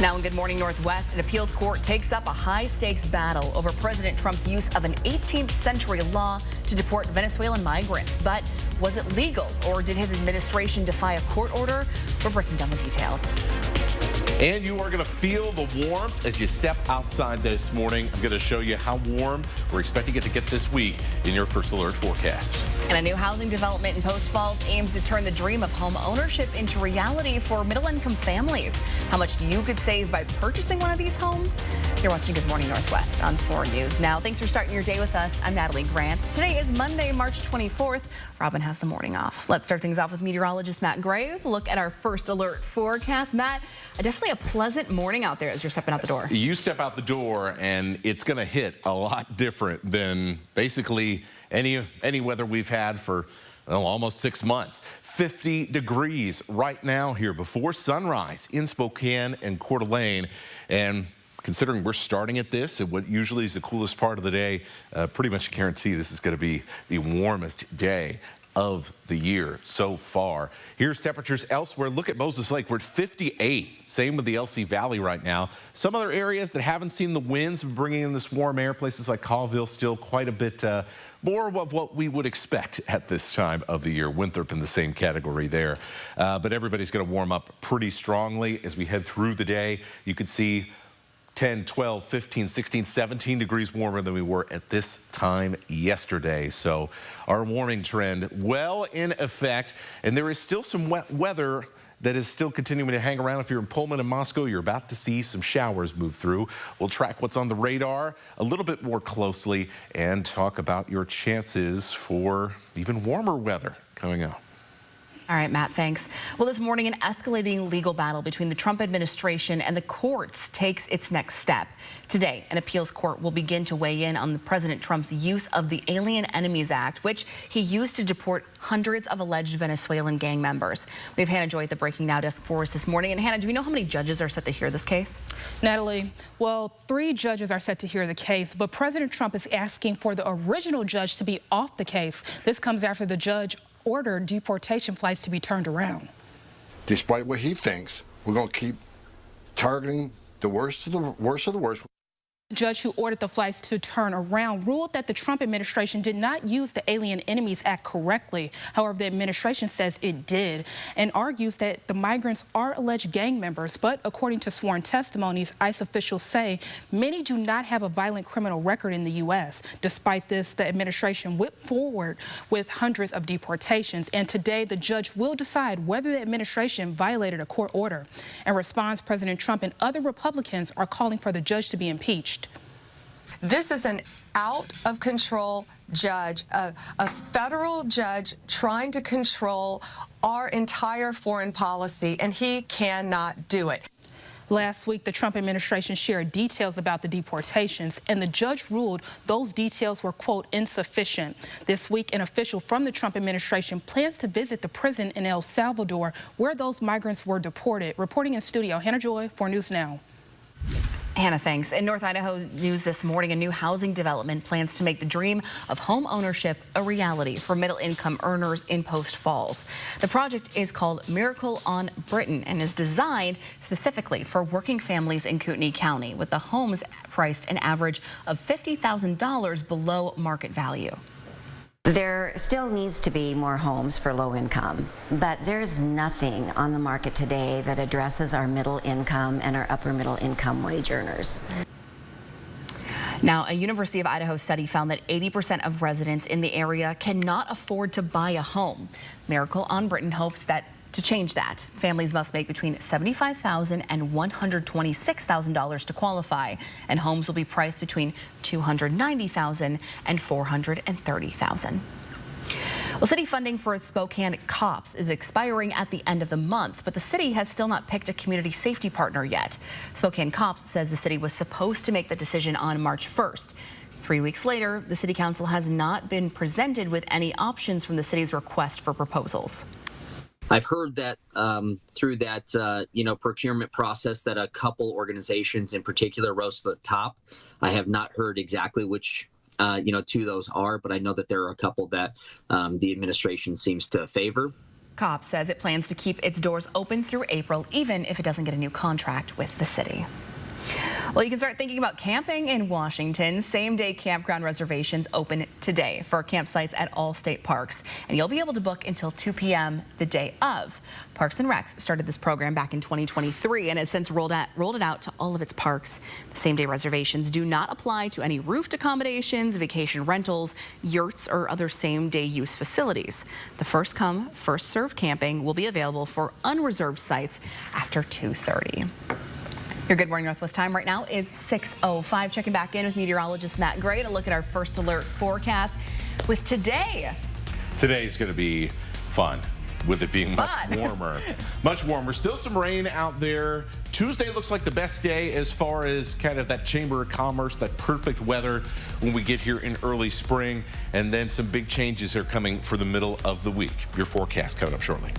Now in Good Morning Northwest, an appeals court takes up a high-stakes battle over President Trump's use of an 18th century law to deport Venezuelan migrants. But was it legal, or did his administration defy a court order? We're breaking down the details. And you are going to feel the warmth as you step outside this morning. I'm going to show you how warm we're expecting it to get this week in your First Alert forecast. And a new housing development in Post Falls aims to turn the dream of home ownership into reality for middle-income families. How much you could save by purchasing one of these homes? You're watching Good Morning Northwest on 4 News. Now, thanks for starting your day with us. I'm Natalie Grant. Today is Monday, March 24th. Robin has the morning off. Let's start things off with meteorologist Matt Gray with a look at our First Alert forecast. Matt, definitely a pleasant morning out there as you're stepping out the door. You step out the door and it's going to hit a lot different than basically any weather we've had for almost 6 months. 50 degrees right now here before sunrise in Spokane and Coeur d'Alene. And considering we're starting at this and what usually is the coolest part of the day, pretty much guarantee this is going to be the warmest day of the year so far. Here's temperatures elsewhere. Look at Moses Lake. We're at 58. Same with the LC Valley right now. Some other areas that haven't seen the winds bringing in this warm air, places like Colville, still quite a bit more of what we would expect at this time of the year. Winthrop in the same category there. But everybody's going to warm up pretty strongly as we head through the day. You could see 10, 12, 15, 16, 17 degrees warmer than we were at this time yesterday. So our warming trend well in effect, and there is still some wet weather that is still continuing to hang around. If you're in Pullman and Moscow, you're about to see some showers move through. We'll track what's on the radar a little bit more closely and talk about your chances for even warmer weather coming up. All right, Matt, thanks. Well, this morning, an escalating legal battle between the Trump administration and the courts takes its next step. Today, an appeals court will begin to weigh in on President Trump's use of the Alien Enemies Act, which he used to deport hundreds of alleged Venezuelan gang members. We have Hannah Joy at the Breaking Now desk for us this morning. And Hannah, do we know how many judges are set to hear this case? Natalie, well, 3 judges are set to hear the case, but President Trump is asking for the original judge to be off the case. This comes after the judge ordered deportation flights to be turned around. Despite what he thinks, we're going to keep targeting the worst of the worst. The judge who ordered the flights to turn around ruled that the Trump administration did not use the Alien Enemies Act correctly. However, the administration says it did and argues that the migrants are alleged gang members. But according to sworn testimonies, ICE officials say many do not have a violent criminal record in the U.S. Despite this, the administration went forward with hundreds of deportations. And today, the judge will decide whether the administration violated a court order. In response, President Trump and other Republicans are calling for the judge to be impeached. This is an out-of-control judge, a federal judge trying to control our entire foreign policy, and he cannot do it. Last week, the Trump administration shared details about the deportations, and the judge ruled those details were, quote, insufficient. This week, an official from the Trump administration plans to visit the prison in El Salvador where those migrants were deported. Reporting in studio, Hannah Joy, 4 News Now. Hannah, thanks. In North Idaho news this morning, a new housing development plans to make the dream of home ownership a reality for middle-income earners in Post Falls. The project is called Miracle on Britton and is designed specifically for working families in Kootenai County, with the homes priced an average of $50,000 below market value. There still needs to be more homes for low income, but there's nothing on the market today that addresses our middle income and our upper middle income wage earners. Now, a University of Idaho study found that 80% of residents in the area cannot afford to buy a home. Miracle on Britton hopes to change that. Families must make between $75,000 and $126,000 to qualify, and homes will be priced between $290,000 and $430,000. Well, city funding for its Spokane cops is expiring at the end of the month, but the city has still not picked a community safety partner yet. Spokane Cops says the city was supposed to make the decision on March 1st. 3 weeks later, the city council has not been presented with any options from the city's request for proposals. I've heard that through that, procurement process that a couple organizations in particular rose to the top. I have not heard exactly which, two those are, but I know that there are a couple that the administration seems to favor. COP says it plans to keep its doors open through April, even if it doesn't get a new contract with the city. Well, you can start thinking about camping in Washington. Same-day campground reservations open today for campsites at all state parks, and you'll be able to book until 2 p.m. the day of. Parks and Recs started this program back in 2023 and has since rolled it out to all of its parks. The same-day reservations do not apply to any roofed accommodations, vacation rentals, yurts, or other same-day use facilities. The first-come, first-served camping will be available for unreserved sites after 2:30. Your Good Morning Northwest time right now is 6:05. Checking back in with meteorologist Matt Gray to look at our first alert forecast with today. Today's going to be fun with it being much warmer. Much warmer. Still some rain out there. Tuesday looks like the best day as far as kind of that Chamber of Commerce, that perfect weather when we get here in early spring. And then some big changes are coming for the middle of the week. Your forecast coming up shortly.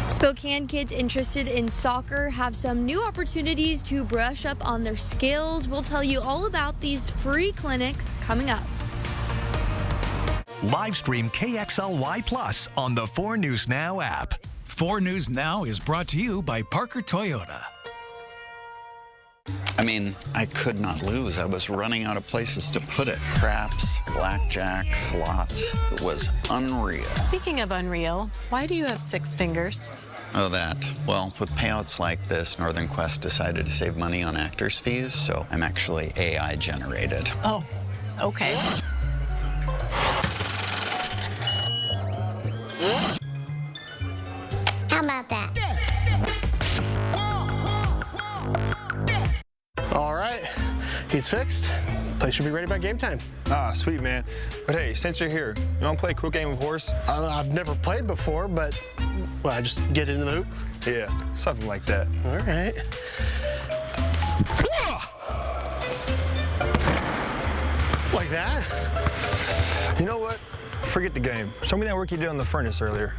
Spokane kids interested in soccer have some new opportunities to brush up on their skills. We'll tell you all about these free clinics coming up. Live stream KXLY Plus on the 4 News Now app. 4 News Now is brought to you by Parker Toyota. I mean, I could not lose. I was running out of places to put it. Craps, blackjack, slots. It was unreal. Speaking of unreal, why do you have 6 fingers? Oh, that. Well, with payouts like this, Northern Quest decided to save money on actors' fees, so I'm actually AI generated. Oh, okay. How about that? All right, he's fixed. Place should be ready by game time. Ah, sweet, man. But hey, since you're here, you want to play a quick game of horse? I've never played before, but, well, I just get into the hoop? Yeah, something like that. All right. Like that? You know what? Forget the game. Show me that work you did on the furnace earlier.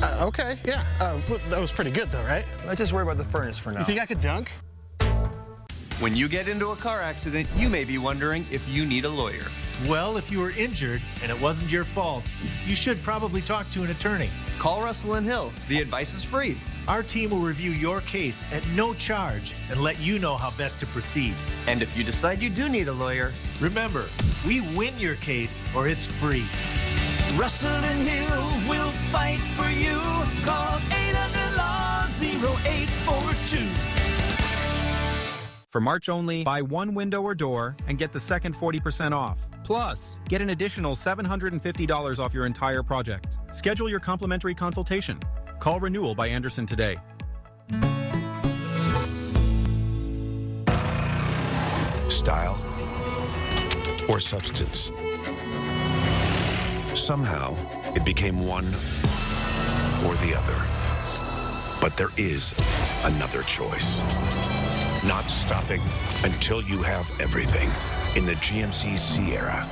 Okay, yeah. Well, that was pretty good, though, right? Let's just worry about the furnace for now. You think I could dunk? When you get into a car accident, you may be wondering if you need a lawyer. Well, if you were injured and it wasn't your fault, you should probably talk to an attorney. Call Russell and Hill. The advice is free. Our team will review your case at no charge and let you know how best to proceed. And if you decide you do need a lawyer, remember, we win your case or it's free. Russell and Hill will fight for you. Call 800-LAW-0842. For March only, buy one window or door and get the second 40% off. Plus, get an additional $750 off your entire project. Schedule your complimentary consultation. Call Renewal by Anderson today. Style or substance? Somehow, it became one or the other. But there is another choice. Not stopping until you have everything in the GMC Sierra.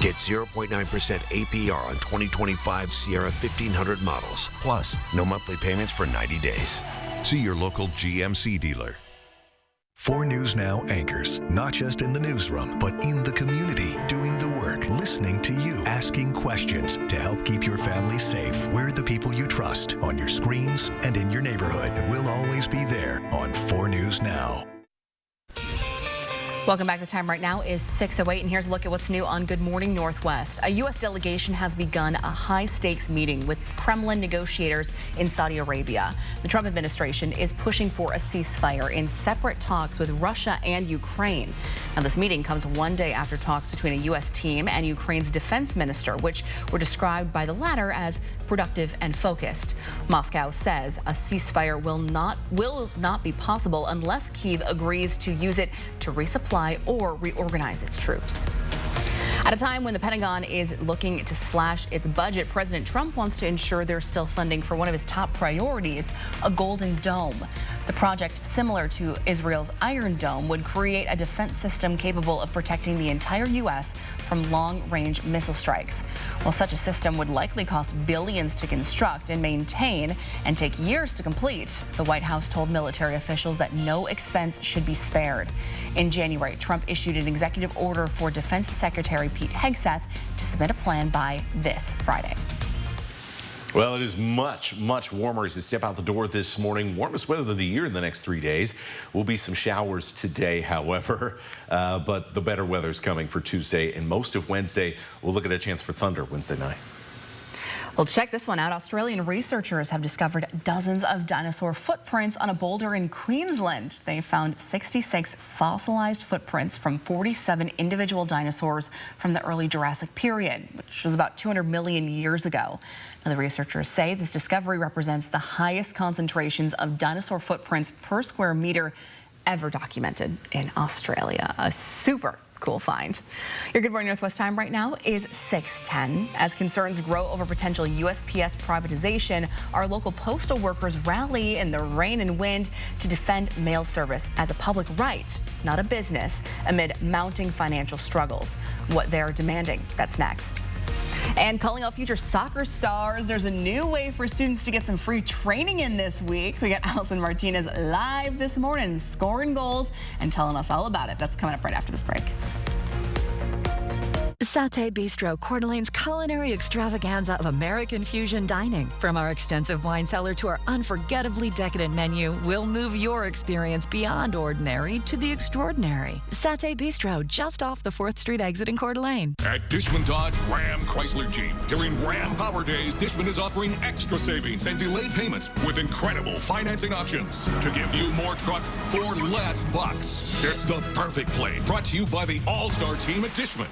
Get 0.9% APR on 2025 Sierra 1500 models. Plus, no monthly payments for 90 days. See your local GMC dealer. 4 News Now anchors, not just in the newsroom, but in the community, doing the work, listening to you, asking questions to help keep your family safe. We're the people you trust on your screens and in your neighborhood. And we'll always be there on 4 News Now. Welcome back. The time right now is 6:08, and here's a look at what's new on Good Morning Northwest. A U.S. delegation has begun a high-stakes meeting with Kremlin negotiators in Saudi Arabia. The Trump administration is pushing for a ceasefire in separate talks with Russia and Ukraine. Now, this meeting comes one day after talks between a U.S. team and Ukraine's defense minister, which were described by the latter as productive and focused. Moscow says a ceasefire will not be possible unless Kyiv agrees to use it to resupply or reorganize its troops. At a time when the Pentagon is looking to slash its budget, President Trump wants to ensure there's still funding for one of his top priorities, a Golden Dome. The project, similar to Israel's Iron Dome, would create a defense system capable of protecting the entire U.S. from long-range missile strikes. While such a system would likely cost billions to construct and maintain and take years to complete, the White House told military officials that no expense should be spared. In January, Trump issued an executive order for Defense Secretary Pete Hegseth to submit a plan by this Friday. Well, it is much, much warmer as you step out the door this morning. Warmest weather of the year in the next 3 days. Will be some showers today, however, but the better weather is coming for Tuesday and most of Wednesday. We'll look at a chance for thunder Wednesday night. Well, check this one out. Australian researchers have discovered dozens of dinosaur footprints on a boulder in Queensland. They found 66 fossilized footprints from 47 individual dinosaurs from the early Jurassic period, which was about 200 million years ago. Now, the researchers say this discovery represents the highest concentrations of dinosaur footprints per square meter ever documented in Australia. A super cool find. Your Good Morning Northwest time right now is 6:10. As concerns grow over potential USPS privatization, our local postal workers rally in the rain and wind to defend mail service as a public right, not a business, amid mounting financial struggles. What they're demanding, that's next. And calling out future soccer stars, there's a new way for students to get some free training in this week. We got Allison Martinez live this morning, scoring goals and telling us all about it. That's coming up right after this break. Satay Bistro, Coeur d'Alene's culinary extravaganza of American fusion dining. From our extensive wine cellar to our unforgettably decadent menu, we'll move your experience beyond ordinary to the extraordinary. Satay Bistro, just off the 4th Street exit in Coeur d'Alene. At Dishman Dodge Ram Chrysler Jeep, during Ram Power Days, Dishman is offering extra savings and delayed payments with incredible financing options to give you more trucks for less bucks. It's the perfect play, brought to you by the All-Star team at Dishman.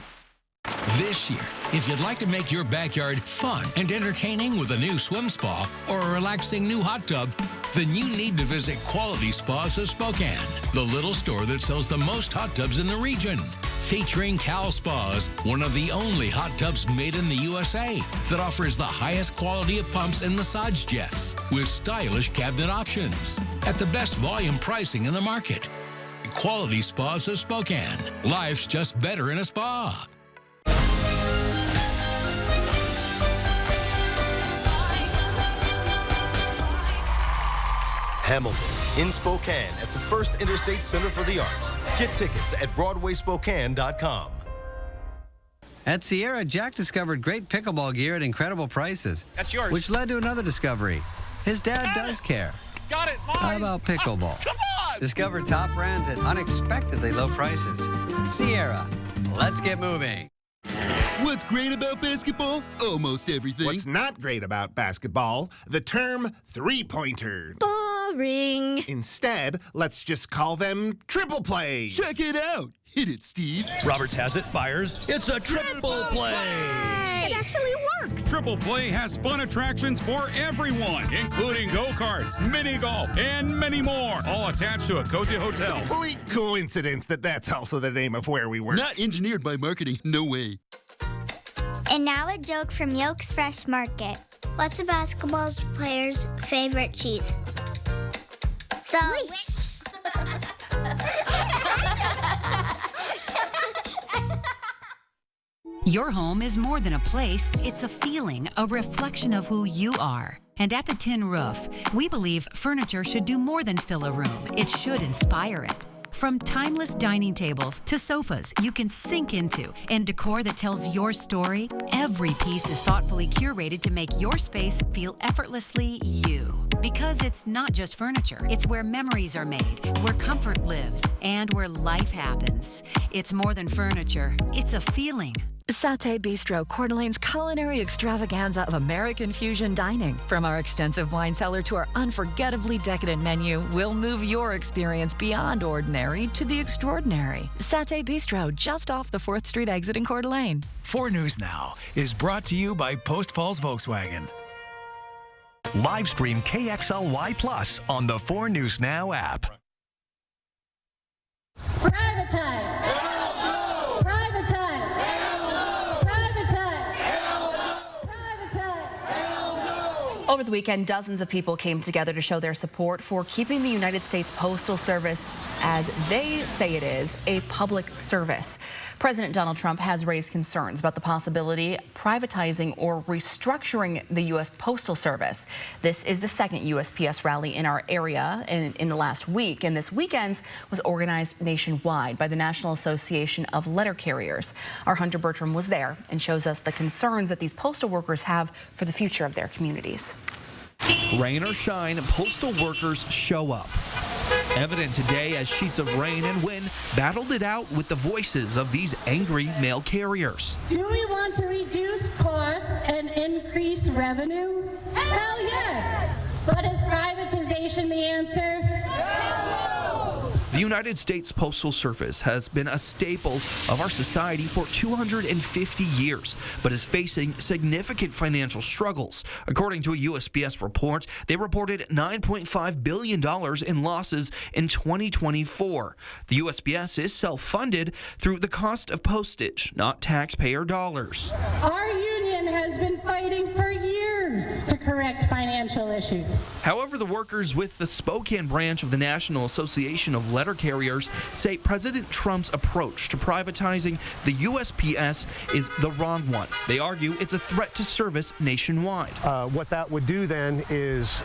This year, if you'd like to make your backyard fun and entertaining with a new swim spa or a relaxing new hot tub, then you need to visit Quality Spas of Spokane, the little store that sells the most hot tubs in the region. Featuring Cal Spas, one of the only hot tubs made in the USA that offers the highest quality of pumps and massage jets with stylish cabinet options at the best volume pricing in the market. Quality Spas of Spokane. Life's just better in a spa. Hamilton in Spokane at the First Interstate Center for the Arts. Get tickets at BroadwaySpokane.com. At Sierra, Jack discovered great pickleball gear at incredible prices. That's yours. Which led to another discovery. His dad does care. Got it, Mom. How about pickleball? Come on! Discover top brands at unexpectedly low prices. Sierra, let's get moving. What's great about basketball? Almost everything. What's not great about basketball? The term three-pointer. Boring. Instead, let's just call them triple plays. Check it out. Hit it, Steve. Roberts has it, fires. It's a triple play. It actually works. Triple Play has fun attractions for everyone, including go-karts, mini golf, and many more, all attached to a cozy hotel. Complete coincidence that that's also the name of where we work. Not engineered by marketing, no way. And now a joke from Yolk's Fresh Market. What's a basketball player's favorite cheese? Swiss. Your home is more than a place, it's a feeling, a reflection of who you are. And at the Tin Roof, we believe furniture should do more than fill a room. It should inspire it. From timeless dining tables to sofas you can sink into and decor that tells your story, every piece is thoughtfully curated to make your space feel effortlessly you. Because it's not just furniture, it's where memories are made, where comfort lives, and where life happens. It's more than furniture, it's a feeling. Satay Bistro, Coeur d'Alene's culinary extravaganza of American fusion dining. From our extensive wine cellar to our unforgettably decadent menu, we'll move your experience beyond ordinary to the extraordinary. Satay Bistro, just off the 4th Street exit in Coeur d'Alene. 4 News Now is brought to you by Post Falls Volkswagen. Live stream KXLY Plus on the 4 News Now app. Privatize. Hell no. Privatize. Hell no. Privatize. Hell no. Privatize. Hell no. Over the weekend, dozens of people came together to show their support for keeping the United States Postal Service as they say it is, a public service. President Donald Trump has raised concerns about the possibility of privatizing or restructuring the U.S. Postal Service. This is the second USPS rally in our area in the last week, and this weekend's was organized nationwide by the National Association of Letter Carriers. Our Hunter Bertram was there and shows us the concerns that these postal workers have for the future of their communities. Rain or shine, postal workers show up. Evident today as sheets of rain and wind battled it out with the voices of these angry mail carriers. Do we want to reduce costs and increase revenue? Hell yes! But is privatization the answer? The United States Postal Service has been a staple of our society for 250 years, but is facing significant financial struggles. According to a USPS report, they reported $9.5 billion in losses in 2024. The USPS is self-funded through the cost of postage, not taxpayer dollars. Our union has been fighting for years to correct financial issues. However, the workers with the Spokane branch of the National Association of Letter Carriers say President Trump's approach to privatizing the USPS is the wrong one. They argue it's a threat to service nationwide. What that would do then is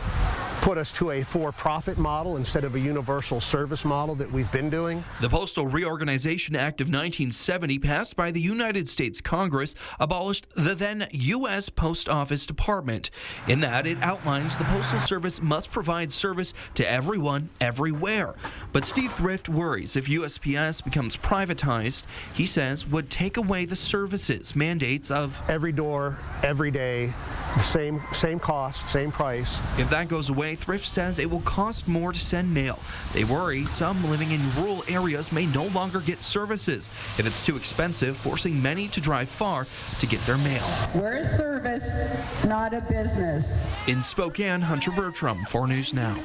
put us to a for-profit model instead of a universal service model that we've been doing. The Postal Reorganization Act of 1970, passed by the United States Congress, abolished the then U.S. Post Office Department. In that, it outlines the Postal Service must provide service to everyone, everywhere. But Steve Thrift worries if USPS becomes privatized, he says, would take away the services mandates of every door, every day, the same cost, same price. If that goes away, Thrift says it will cost more to send mail. They worry some living in rural areas may no longer get services if it's too expensive, forcing many to drive far to get their mail. We're a service, not a business. In Spokane, Hunter Bertram, 4 News Now.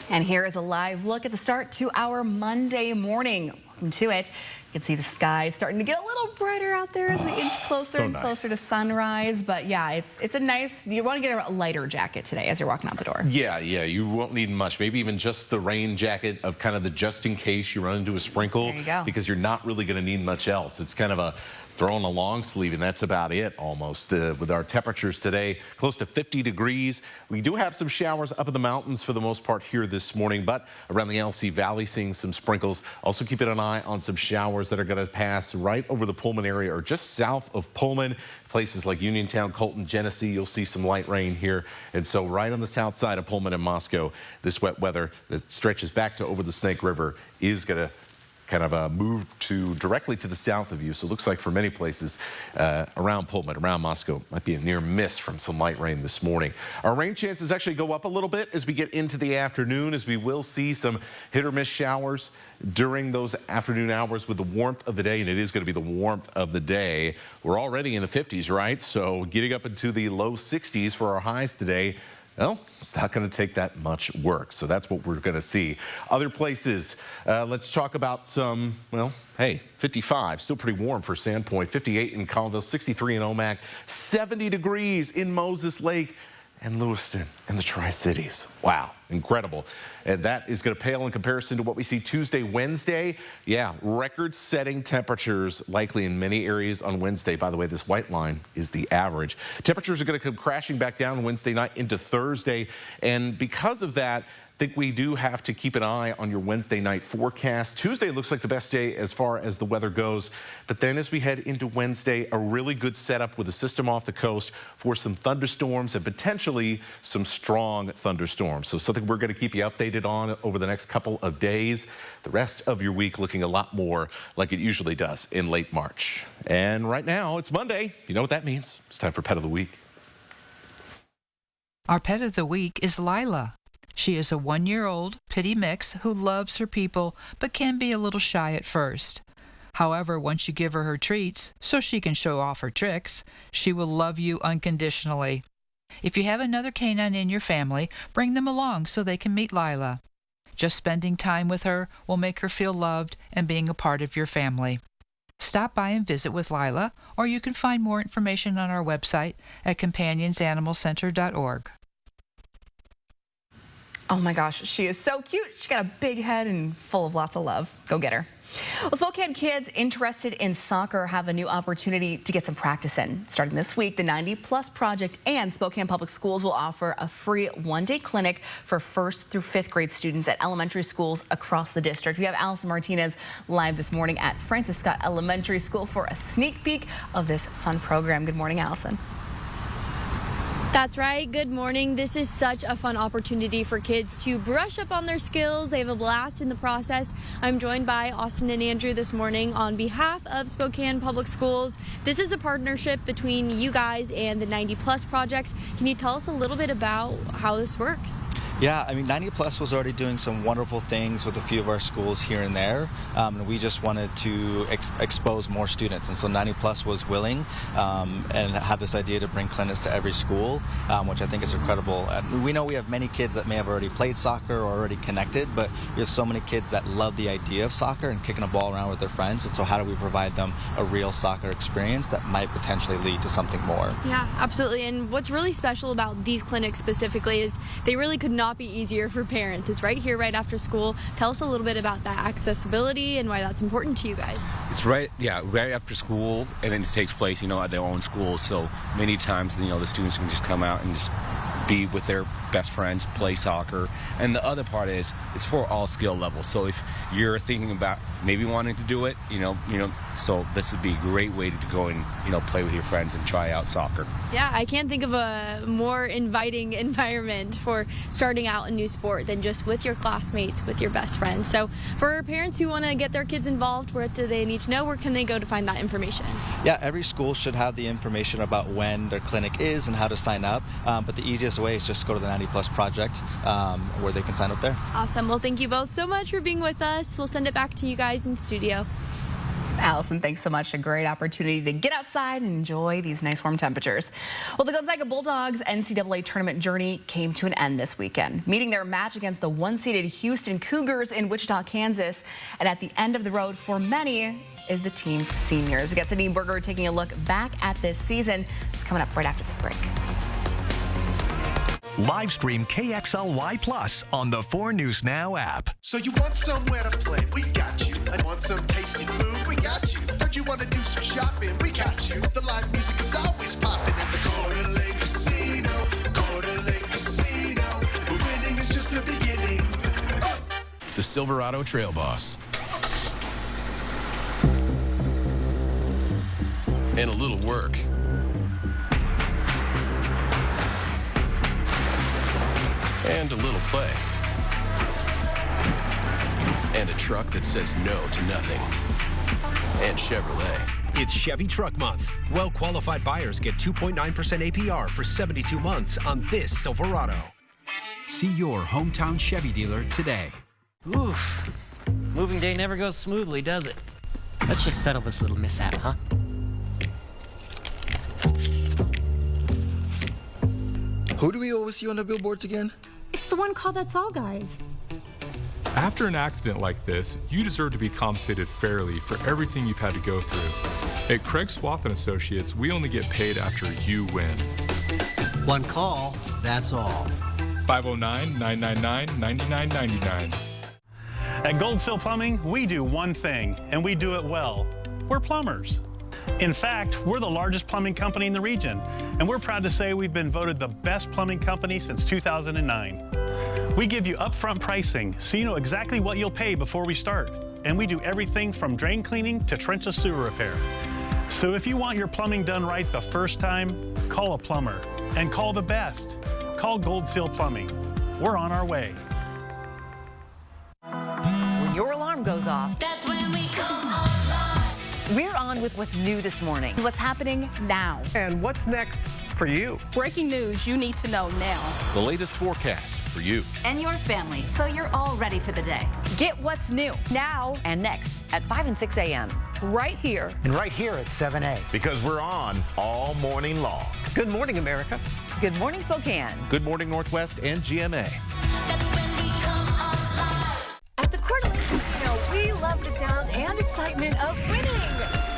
And here is a live look at the start to our Monday morning. Welcome to it. You can see the sky starting to get a little brighter out there as we inch closer and closer to sunrise. But yeah, it's a nice, you want to get a lighter jacket today as you're walking out the door. Yeah, you won't need much. Maybe even just the rain jacket of kind of the just in case you run into a sprinkle. There you go. Because you're not really going to need much else. It's kind of a throw on a long sleeve, and that's about it almost. With our temperatures today, close to 50 degrees. We do have some showers up in the mountains for the most part here this morning, but around the LC Valley seeing some sprinkles. Also keeping an eye on some showers that are going to pass right over the Pullman area or just south of Pullman. Places like Uniontown, Colton, Genesee, you'll see some light rain here. And so right on the south side of Pullman and Moscow, this wet weather that stretches back to over the Snake River is going to kind of move directly to the south of you. So it looks like for many places around Pullman, around Moscow, might be a near miss from some light rain this morning. Our rain chances actually go up a little bit as we get into the afternoon, as we will see some hit or miss showers during those afternoon hours with the warmth of the day, and it is going to be the warmth of the day. We're already in the 50s, right? So getting up into the low 60s for our highs today. Well, it's not going to take that much work, so that's what we're going to see. Other places, let's talk about some, well, hey, 55, still pretty warm for Sandpoint, 58 in Colville, 63 in Omak, 70 degrees in Moses Lake and Lewiston and the Tri-Cities. Wow, incredible. And that is going to pale in comparison to what we see Tuesday, Wednesday. Yeah, record-setting temperatures likely in many areas on Wednesday. By the way, this white line is the average. Temperatures are going to come crashing back down Wednesday night into Thursday. And because of that, I think we do have to keep an eye on your Wednesday night forecast. Tuesday looks like the best day as far as the weather goes. But then as we head into Wednesday, a really good setup with a system off the coast for some thunderstorms and potentially some strong thunderstorms. So something we're going to keep you updated on over the next couple of days. The rest of your week looking a lot more like it usually does in late March. And right now, it's Monday. You know what that means. It's time for Pet of the Week. Our Pet of the Week is Lila. She is a 1-year-old pitty mix who loves her people but can be a little shy at first. However, once you give her treats so she can show off her tricks, she will love you unconditionally. If you have another canine in your family, bring them along so they can meet Lila. Just spending time with her will make her feel loved and being a part of your family. Stop by and visit with Lila, or you can find more information on our website at companionsanimalcenter.org. Oh my gosh, she is so cute. She's got a big head and full of lots of love. Go get her. Well, Spokane kids interested in soccer have a new opportunity to get some practice in. Starting this week, the 90+ Project and Spokane Public Schools will offer a free one-day clinic for 1st through 5th grade students at elementary schools across the district. We have Allison Martinez live this morning at Francis Scott Elementary School for a sneak peek of this fun program. Good morning, Allison. That's right. Good morning. This is such a fun opportunity for kids to brush up on their skills. They have a blast in the process. I'm joined by Austin and Andrew this morning on behalf of Spokane Public Schools. This is a partnership between you guys and the 90+ Project. Can you tell us a little bit about how this works? Yeah, I mean, 90+ was already doing some wonderful things with a few of our schools here and there, and we just wanted to expose more students. And so 90+ was willing and had this idea to bring clinics to every school, which I think is incredible. And we know we have many kids that may have already played soccer or already connected, but we have so many kids that love the idea of soccer and kicking a ball around with their friends. And so how do we provide them a real soccer experience that might potentially lead to something more? Yeah, absolutely. And what's really special about these clinics specifically is they really could not be easier for parents. It's right here, right after school. Tell us a little bit about that accessibility and why that's important to you guys. It's right after school, and then it takes place, at their own schools. So many times, the students can just come out and just be with their best friends, play soccer. And the other part is, it's for all skill levels. So if you're thinking about maybe wanting to do it, so this would be a great way to go and, play with your friends and try out soccer. Yeah, I can't think of a more inviting environment for starting out a new sport than just with your classmates, with your best friends. So for parents who want to get their kids involved, what do they need to know? Where can they go to find that information? Yeah, every school should have the information about when their clinic is and how to sign up. But the easiest way is just go to the 90+ Project where they can sign up there. Awesome. Well, thank you both so much for being with us. We'll send it back to you guys in studio. Allison, thanks so much. A great opportunity to get outside and enjoy these nice warm temperatures. Well, the Gonzaga Bulldogs NCAA tournament journey came to an end this weekend, meeting their match against the 1-seeded Houston Cougars in Wichita, Kansas. And at the end of the road for many is the team's seniors. We got Sydney Berger taking a look back at this season. It's coming up right after this break. Live stream KXLY Plus on the 4 News Now app. So you want somewhere to play? We got you. I want some tasty food? We got you. Heard you want to do some shopping? We got you. The live music is always popping at the Coeur d'Alene Casino. Coeur d'Alene Casino. Winning is just the beginning. The Silverado Trail Boss. And a little work. And a little play. And a truck that says no to nothing. And Chevrolet. It's Chevy Truck Month. Well-qualified buyers get 2.9% APR for 72 months on this Silverado. See your hometown Chevy dealer today. Oof. Moving day never goes smoothly, does it? Let's just settle this little mishap, huh? Who do we always see on the billboards again? It's the one called That's All Guys. After an accident like this, you deserve to be compensated fairly for everything you've had to go through. At Craig Swap & Associates, we only get paid after you win. One call, that's all. 509-999-9999. At Gold Seal Plumbing, we do one thing, and we do it well. We're plumbers. In fact, we're the largest plumbing company in the region, and we're proud to say we've been voted the best plumbing company since 2009. We give you upfront pricing, so you know exactly what you'll pay before we start. And we do everything from drain cleaning to trenchless sewer repair. So if you want your plumbing done right the first time, call a plumber. And call the best. Call Gold Seal Plumbing. We're on our way. When your alarm goes off, that's when we come alive. We're on with what's new this morning. What's happening now. And what's next for you? Breaking news you need to know now. The latest forecast for you and your family, so you're all ready for the day. Get what's new now and next at 5 and 6 a.m. right here. And right here at 7A. Because we're on all morning long. Good morning, America. Good morning, Spokane. Good morning, Northwest and GMA. At the Coeur d'Alene Casino, we love the sound and excitement of winning.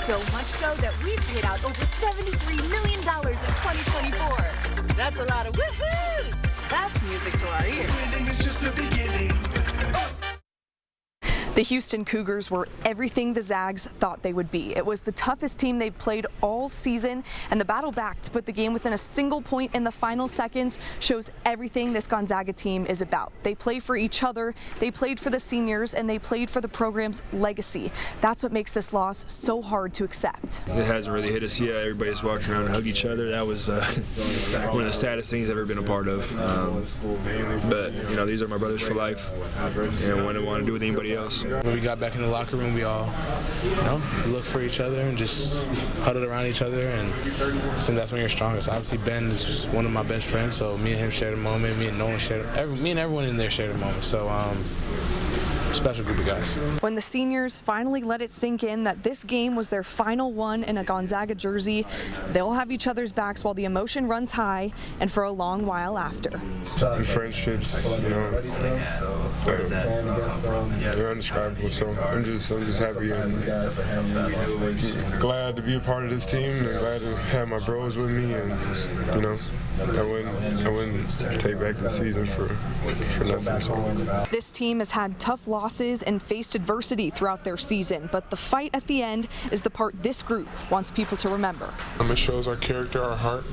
So much so that we paid out over $73 million in 2024. That's a lot of woohoos. That's music to our ears. Winning is just the beginning. The Houston Cougars were everything the Zags thought they would be. It was the toughest team they've played all season, and the battle back to put the game within a single point in the final seconds shows everything this Gonzaga team is about. They play for each other, they played for the seniors, and they played for the program's legacy. That's what makes this loss so hard to accept. It hasn't really hit us yet. Everybody's walking around and hug each other. That was one of the saddest things I've ever been a part of. But, you know, these are my brothers for life, and I wouldn't want to do with anybody else. When we got back in the locker room, we all, looked for each other and just huddled around each other, and I think that's when you're strongest. Obviously, Ben is one of my best friends, so me and him shared a moment. Me and Nolan me and everyone in there shared a moment. So, special group of guys. When the seniors finally let it sink in that this game was their final one in a Gonzaga jersey, they'll have each other's backs while the emotion runs high and for a long while after. The friendships, they're indescribable. So I'm just happy and glad to be a part of this team and glad to have my bros with me, and I wouldn't take back the season for nothing. So. This team has had tough losses and faced adversity throughout their season, but the fight at the end is the part this group wants people to remember. It shows our character, our heart,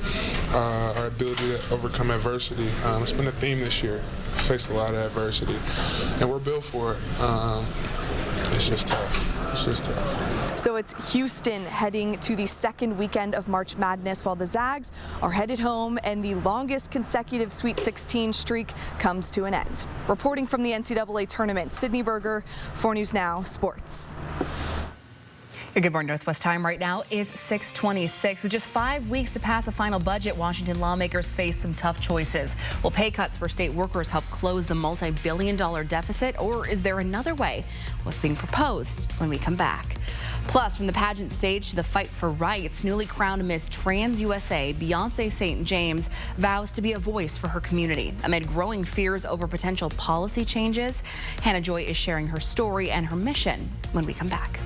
our ability to overcome adversity. It's been a theme this year. We faced a lot of adversity, and we're built for it. It's just tough. It's just tough. So it's Houston heading to the second weekend of March Madness, while the Zags are headed home, and the longest consecutive Sweet 16 streak comes to an end. Reporting from the NCAA tournament, Sydney Berger, 4 News Now Sports. Your Good Morning Northwest time right now is 6:26. With just 5 weeks to pass a final budget, Washington lawmakers face some tough choices. Will pay cuts for state workers help close the multi-billion-dollar deficit, or is there another way? What's being proposed when we come back? Plus, from the pageant stage to the fight for rights, newly crowned Miss Trans USA, Beyonce St. James, vows to be a voice for her community. Amid growing fears over potential policy changes, Hannah Joy is sharing her story and her mission when we come back.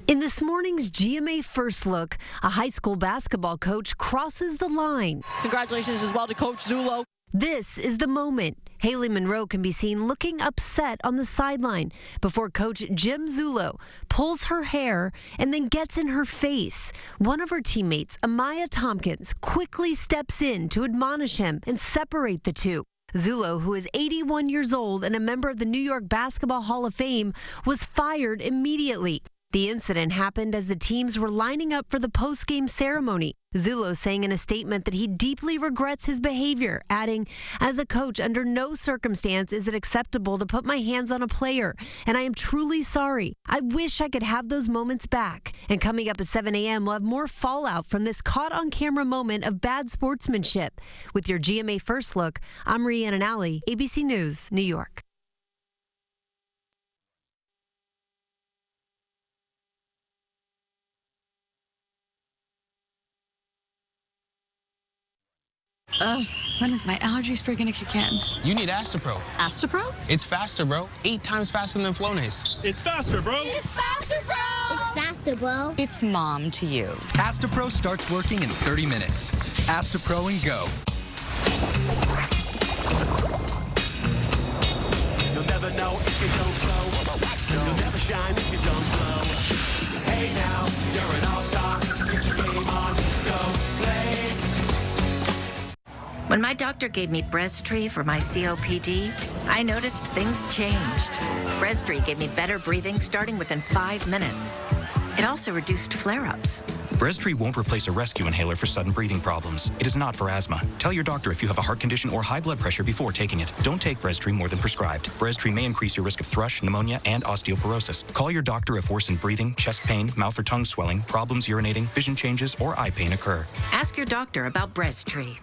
In this morning's GMA First Look, a high school basketball coach crosses the line. Congratulations as well to Coach Zullo. This is the moment. Haley Monroe can be seen looking upset on the sideline before Coach Jim Zullo pulls her hair and then gets in her face. One of her teammates, Amaya Tompkins, quickly steps in to admonish him and separate the two. Zullo, who is 81 years old and a member of the New York Basketball Hall of Fame, was fired immediately. The incident happened as the teams were lining up for the post-game ceremony. Zullo saying in a statement that he deeply regrets his behavior, adding, "As a coach, under no circumstance is it acceptable to put my hands on a player, and I am truly sorry. I wish I could have those moments back." And coming up at 7 a.m., we'll have more fallout from this caught-on-camera moment of bad sportsmanship. With your GMA First Look, I'm Rhiannon Alley, ABC News, New York. When is my allergy spray gonna kick in? You need Astapro. Astapro? It's faster, bro. 8 times faster than Flonase. It's faster, bro. It's faster, bro! It's faster, bro. It's mom to you. Astapro starts working in 30 minutes. Astapro and go. You'll never know if you don't glow. You'll never shine if you don't glow. Hey now, you're an all-star. Get your game on, go play. When my doctor gave me Breztri for my COPD, I noticed things changed. Breztri gave me better breathing starting within 5 minutes. It also reduced flare-ups. Breztri won't replace a rescue inhaler for sudden breathing problems. It is not for asthma. Tell your doctor if you have a heart condition or high blood pressure before taking it. Don't take Breztri more than prescribed. Breztri may increase your risk of thrush, pneumonia, and osteoporosis. Call your doctor if worsened breathing, chest pain, mouth or tongue swelling, problems urinating, vision changes, or eye pain occur. Ask your doctor about Breztri.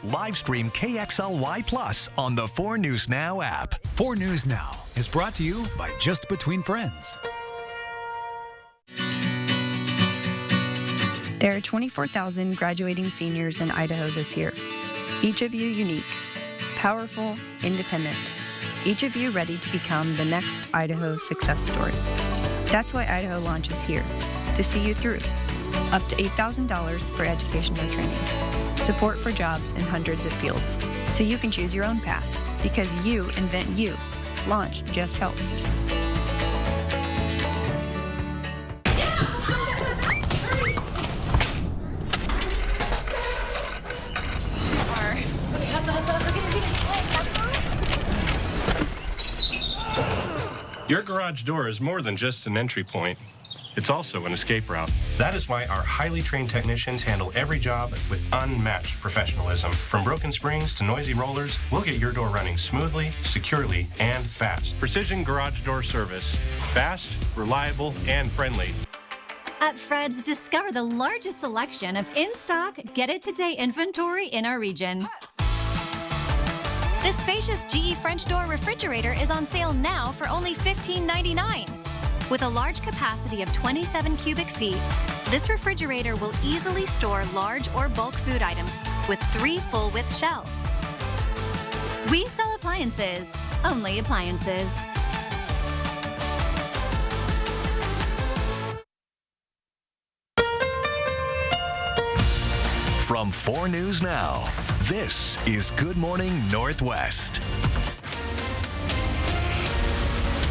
Live stream KXLY Plus on the 4 News Now app. 4 News Now is brought to you by Just Between Friends. There are 24,000 graduating seniors in Idaho this year. Each of you unique, powerful, independent. Each of you ready to become the next Idaho success story. That's why Idaho launches here, to see you through. up to $8,000 for education or training, support for jobs in hundreds of fields, so you can choose your own path. Because you invent you. Launch just helps. Your garage door is more than just an entry point. It's also an escape route. That is why our highly trained technicians handle every job with unmatched professionalism. From broken springs to noisy rollers, we'll get your door running smoothly, securely, and fast. Precision Garage Door Service. Fast, reliable, and friendly. At Fred's, discover the largest selection of in-stock, get-it-today inventory in our region. The spacious GE French door refrigerator is on sale now for only $15.99. With a large capacity of 27 cubic feet, this refrigerator will easily store large or bulk food items with 3 full-width shelves. We sell appliances, only appliances. From 4 News Now, this is Good Morning Northwest.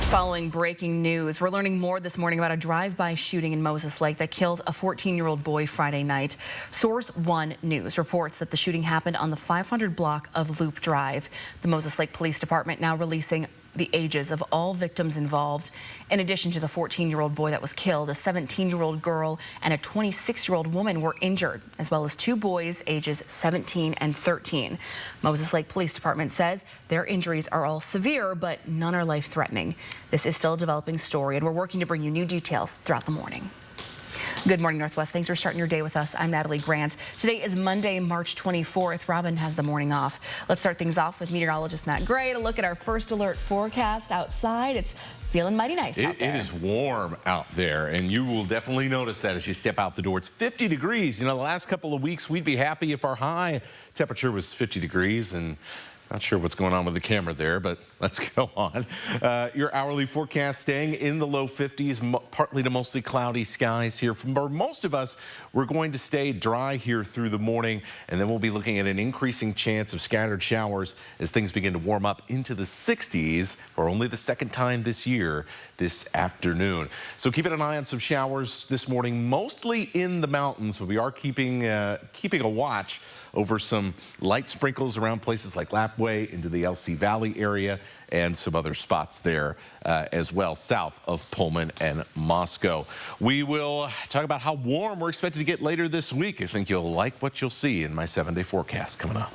Following breaking news, we're learning more this morning about a drive-by shooting in Moses Lake that killed a 14-year-old boy Friday night. Source 1 News reports that the shooting happened on the 500 block of Loop Drive. The Moses Lake Police Department now releasing the ages of all victims involved. In addition to the 14-year-old boy that was killed, a 17-year-old girl and a 26-year-old woman were injured, as well as 2 boys ages 17 and 13. Moses Lake Police Department says their injuries are all severe, but none are life-threatening. This is still a developing story, and we're working to bring you new details throughout the morning. Good morning, Northwest. Thanks for starting your day with us. I'm Natalie Grant. Today is Monday, March 24th. Robin has the morning off. Let's start things off with meteorologist Matt Gray to look at our first alert forecast outside. It's feeling mighty nice out there. It is warm out there, and you will definitely notice that as you step out the door. It's 50 degrees. You know, the last couple of weeks, we'd be happy if our high temperature was 50 degrees, and not sure what's going on with the camera there, but let's go on. Your hourly forecast staying in the low 50s, partly to mostly cloudy skies here. For most of us, we're going to stay dry here through the morning, and then we'll be looking at an increasing chance of scattered showers as things begin to warm up into the 60s for only the second time this year this afternoon. So keeping an eye on some showers this morning, mostly in the mountains, but we are keeping a watch over some light sprinkles around places like Lapway into the LC Valley area and some other spots there as well, south of Pullman and Moscow. We will talk about how warm we're expected to get later this week. I think you'll like what you'll see in my 7-day forecast coming up.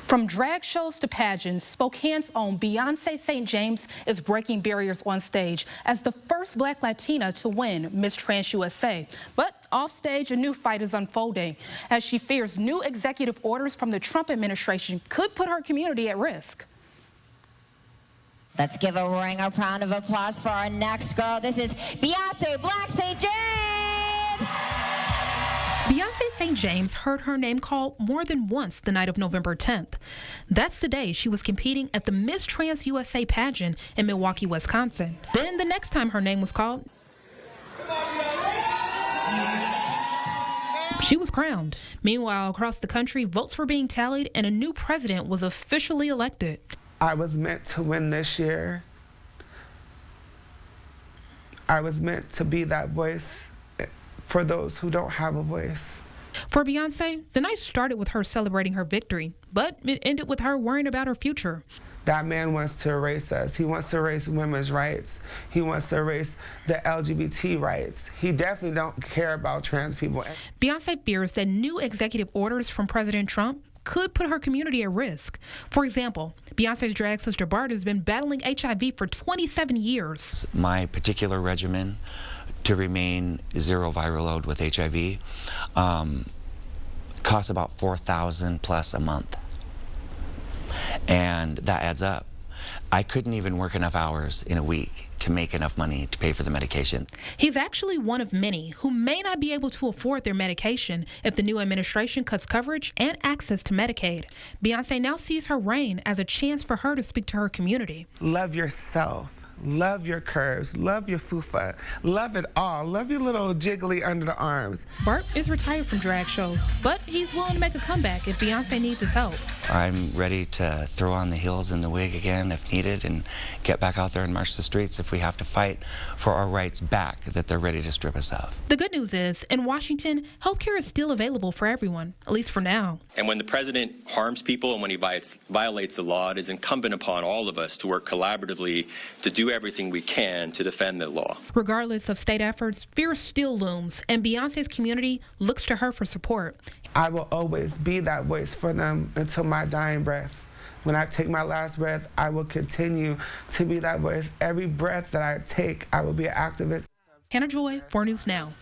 From drag shows to pageants, Spokane's own Beyonce St. James is breaking barriers on stage as the first Black Latina to win Miss Trans USA. But off stage, a new fight is unfolding as she fears new executive orders from the Trump administration could put her community at risk. Let's give a roaring round of applause for our next girl. This is Beyonce Black St. James. Beyonce St. James heard her name called more than once the night of November 10th. That's the day she was competing at the Miss Trans USA pageant in Milwaukee, Wisconsin. Then the next time her name was called, she was crowned. Meanwhile, across the country, votes were being tallied and a new president was officially elected. I was meant to win this year. I was meant to be that voice for those who don't have a voice. For Beyonce, the night started with her celebrating her victory, but it ended with her worrying about her future. That man wants to erase us. He wants to erase women's rights. He wants to erase the LGBT rights. He definitely don't care about trans people. Beyonce fears that new executive orders from President Trump could put her community at risk. For example, Beyonce's drag sister Bart has been battling HIV for 27 years. My particular regimen to remain zero viral load with HIV costs about $4,000 plus a month. And that adds up. I couldn't even work enough hours in a week to make enough money to pay for the medication. He's actually one of many who may not be able to afford their medication if the new administration cuts coverage and access to Medicaid. Beyonce now sees her reign as a chance for her to speak to her community. Love yourself. Love your curves. Love your fufa. Love it all. Love your little jiggly under the arms. Burt is retired from drag shows, but he's willing to make a comeback if Beyonce needs his help. I'm ready to throw on the heels and the wig again if needed and get back out there and march the streets if we have to fight for our rights back that they're ready to strip us of. The good news is, in Washington, healthcare is still available for everyone, at least for now. And when the president harms people and when he violates the law, it is incumbent upon all of us to work collaboratively to do everything we can to defend the law. Regardless of state efforts, fear still looms, and Beyonce's community looks to her for support. I will always be that voice for them until my dying breath. When I take my last breath, I will continue to be that voice. Every breath that I take, I will be an activist. Hannah Joy, 4 News Now.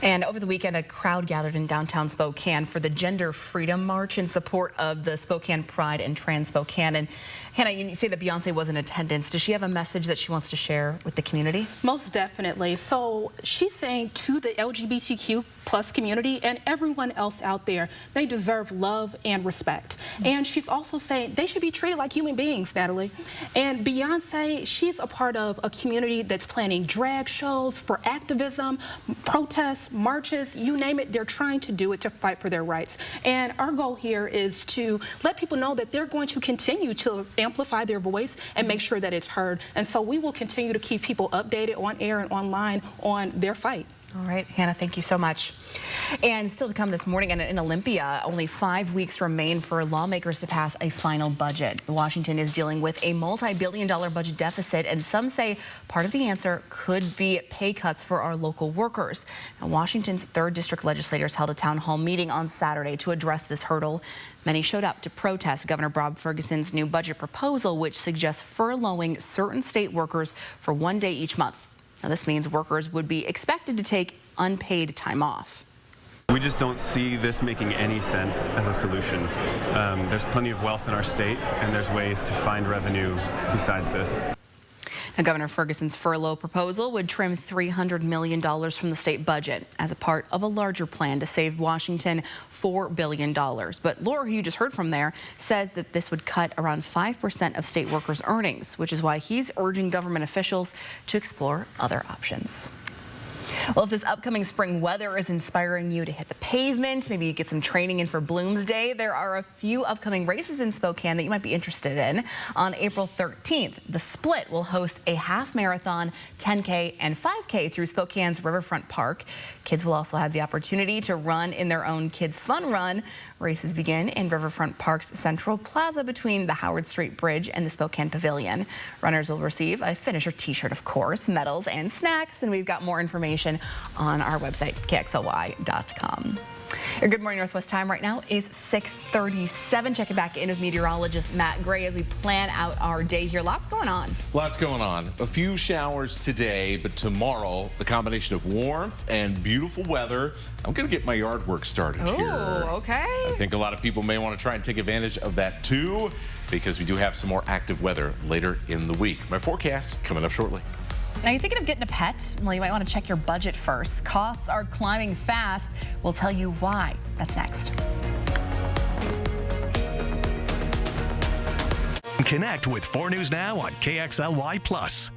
And over the weekend, a crowd gathered in downtown Spokane for the Gender Freedom March in support of the Spokane Pride and Trans Spokane. And Hannah, you say that Beyonce was in attendance. Does she have a message that she wants to share with the community? Most definitely. So she's saying to the LGBTQ plus community and everyone else out there, they deserve love and respect. And she's also saying they should be treated like human beings, Natalie. And Beyonce, she's a part of a community that's planning drag shows for activism, protests, marches, you name it. They're trying to do it to fight for their rights. And our goal here is to let people know that they're going to continue to amplify their voice and make sure that it's heard. And so we will continue to keep people updated on air and online on their fight. All right, Hannah, thank you so much. And still to come this morning in Olympia, only 5 weeks remain for lawmakers to pass a final budget. Washington is dealing with a multi-billion-dollar budget deficit, and some say part of the answer could be pay cuts for our local workers. Now, Washington's 3rd District legislators held a town hall meeting on Saturday to address this hurdle. Many showed up to protest Governor Bob Ferguson's new budget proposal, which suggests furloughing certain state workers for 1 day each month. Now, this means workers would be expected to take unpaid time off. We just don't see this making any sense as a solution. There's plenty of wealth in our state, and there's ways to find revenue besides this. Now, Governor Ferguson's furlough proposal would trim $300 million from the state budget as a part of a larger plan to save Washington $4 billion. But Laura, who you just heard from there, says that this would cut around 5% of state workers' earnings, which is why he's urging government officials to explore other options. Well, if this upcoming spring weather is inspiring you to hit the pavement, maybe you get some training in for Bloomsday, there are a few upcoming races in Spokane that you might be interested in. On April 13th, the Split will host a half marathon, 10K and 5K through Spokane's Riverfront Park. Kids will also have the opportunity to run in their own Kids Fun Run. Races begin in Riverfront Park's Central Plaza between the Howard Street Bridge and the Spokane Pavilion. Runners will receive a finisher t-shirt, of course, medals and snacks, and we've got more information on our website, KXLY.com. Your Good Morning Northwest time right now is 6:37. Checking back in with meteorologist Matt Gray as we plan out our day here. Lots going on. Lots going on. A few showers today, but tomorrow, the combination of warmth and beautiful weather. I'm going to get my yard work started here. Oh, okay. I think a lot of people may want to try and take advantage of that too, because we do have some more active weather later in the week. My forecast coming up shortly. Now, you're thinking of getting a pet? Well, you might want to check your budget first. Costs are climbing fast. We'll tell you why. That's next. Connect with 4 News Now on KXLY+.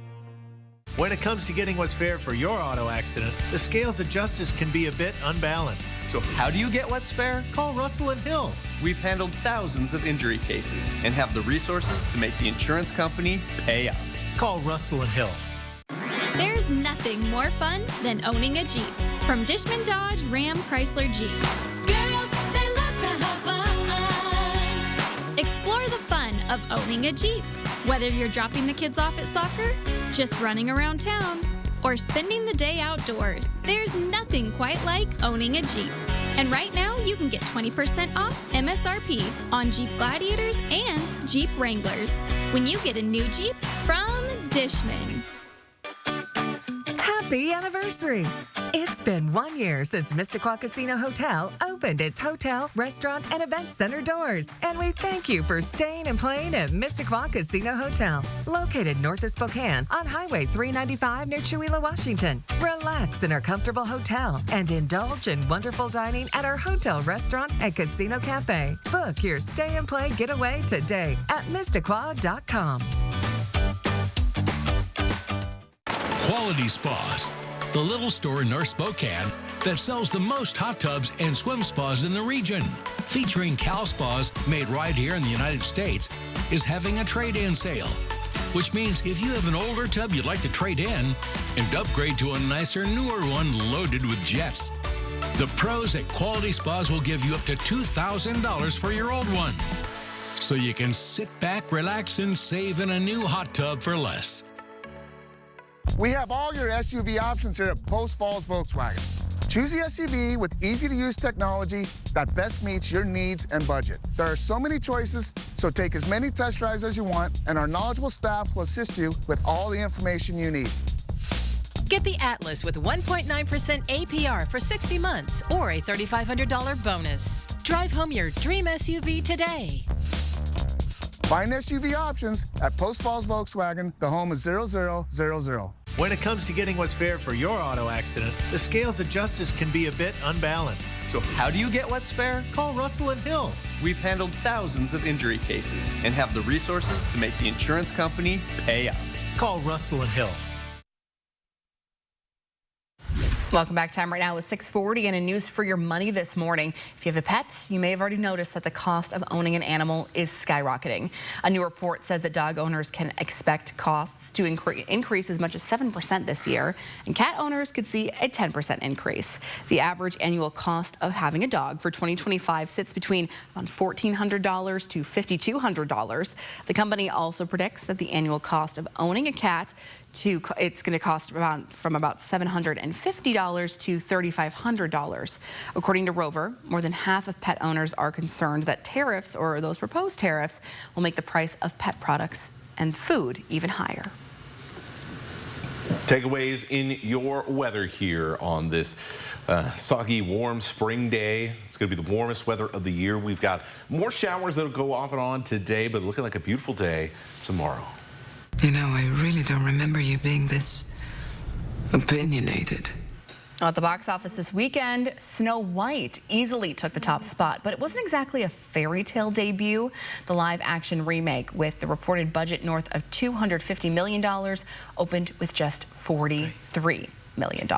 When it comes to getting what's fair for your auto accident, the scales of justice can be a bit unbalanced. So how do you get what's fair? Call Russell and Hill. We've handled thousands of injury cases and have the resources to make the insurance company pay up. Call Russell and Hill. There's nothing more fun than owning a Jeep. From Dishman Dodge, Ram, Chrysler, Jeep. Girls, they love to have fun. Explore the fun of owning a Jeep. Whether you're dropping the kids off at soccer, just running around town, or spending the day outdoors, there's nothing quite like owning a Jeep. And right now, you can get 20% off MSRP on Jeep Gladiators and Jeep Wranglers when you get a new Jeep from Dishman. Happy anniversary! It's been 1 year since Mistaqua Casino Hotel opened its hotel, restaurant, and event center doors. And we thank you for staying and playing at Mistaqua Casino Hotel, located north of Spokane on Highway 395 near Chewelah, Washington. Relax in our comfortable hotel and indulge in wonderful dining at our hotel, restaurant, and casino cafe. Book your stay and play getaway today at Mistaqua.com. Quality Spas, the little store in North Spokane that sells the most hot tubs and swim spas in the region. Featuring Cal Spas, made right here in the United States, is having a trade-in sale, which means if you have an older tub you'd like to trade in and upgrade to a nicer, newer one loaded with jets, the pros at Quality Spas will give you up to $2,000 for your old one. So you can sit back, relax, and save in a new hot tub for less. We have all your SUV options here at Post Falls Volkswagen. Choose the SUV with easy-to-use technology that best meets your needs and budget. There are so many choices, so take as many test drives as you want, and our knowledgeable staff will assist you with all the information you need. Get the Atlas with 1.9% APR for 60 months or a $3,500 bonus. Drive home your dream SUV today. Find SUV options at Post Falls Volkswagen, the home of 0000. When it comes to getting what's fair for your auto accident, the scales of justice can be a bit unbalanced. So how do you get what's fair? Call Russell and Hill. We've handled thousands of injury cases and have the resources to make the insurance company pay up. Call Russell and Hill. Welcome back. Time right now is 6:40 and in news for your money this morning. If you have a pet, you may have already noticed that the cost of owning an animal is skyrocketing. A new report says that dog owners can expect costs to increase as much as 7% this year, and cat owners could see a 10% increase. The average annual cost of having a dog for 2025 sits between around $1,400 to $5,200. The company also predicts that the annual cost of owning a cat it's going to cost from about $750 to $3,500. According to Rover, more than half of pet owners are concerned that tariffs or those proposed tariffs will make the price of pet products and food even higher. Takeaways in your weather here on this soggy, warm spring day. It's going to be the warmest weather of the year. We've got more showers that'll go off and on today, but looking like a beautiful day tomorrow. You know, I really don't remember you being this opinionated. At the box office this weekend, Snow White easily took the top spot, but it wasn't exactly a fairy tale debut. The live-action remake, with the reported budget north of $250 million, opened with just $43 million.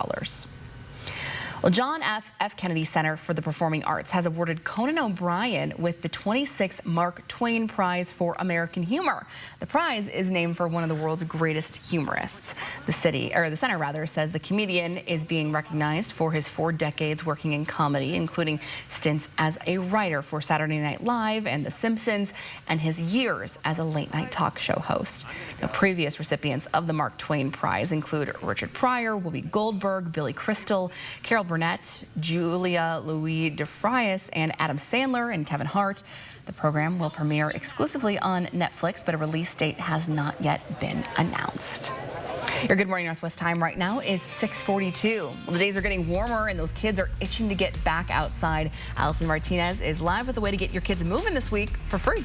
Well, John F. Kennedy Center for the Performing Arts has awarded Conan O'Brien with the 26th Mark Twain Prize for American Humor. The prize is named for one of the world's greatest humorists. The center says the comedian is being recognized for his 4 decades working in comedy, including stints as a writer for Saturday Night Live and The Simpsons, and his years as a late-night talk show host. Now, previous recipients of the Mark Twain Prize include Richard Pryor, Whoopi Goldberg, Billy Crystal, Carol Burnett, Julia Louis-Dreyfus, and Adam Sandler and Kevin Hart. The program will premiere exclusively on Netflix, but a release date has not yet been announced. Your Good Morning Northwest time right now is 6:42. Well, the days are getting warmer and those kids are itching to get back outside. Allison Martinez is live with a way to get your kids moving this week for free.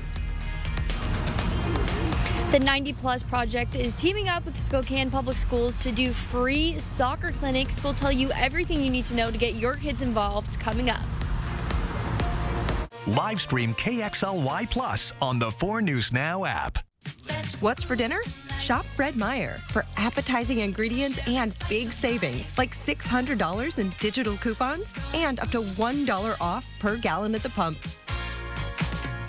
The 90 Plus Project is teaming up with Spokane Public Schools to do free soccer clinics. We'll tell you everything you need to know to get your kids involved coming up. Live stream KXLY Plus on the 4 News Now app. What's for dinner? Shop Fred Meyer for appetizing ingredients and big savings, like $600 in digital coupons and up to $1 off per gallon at the pump.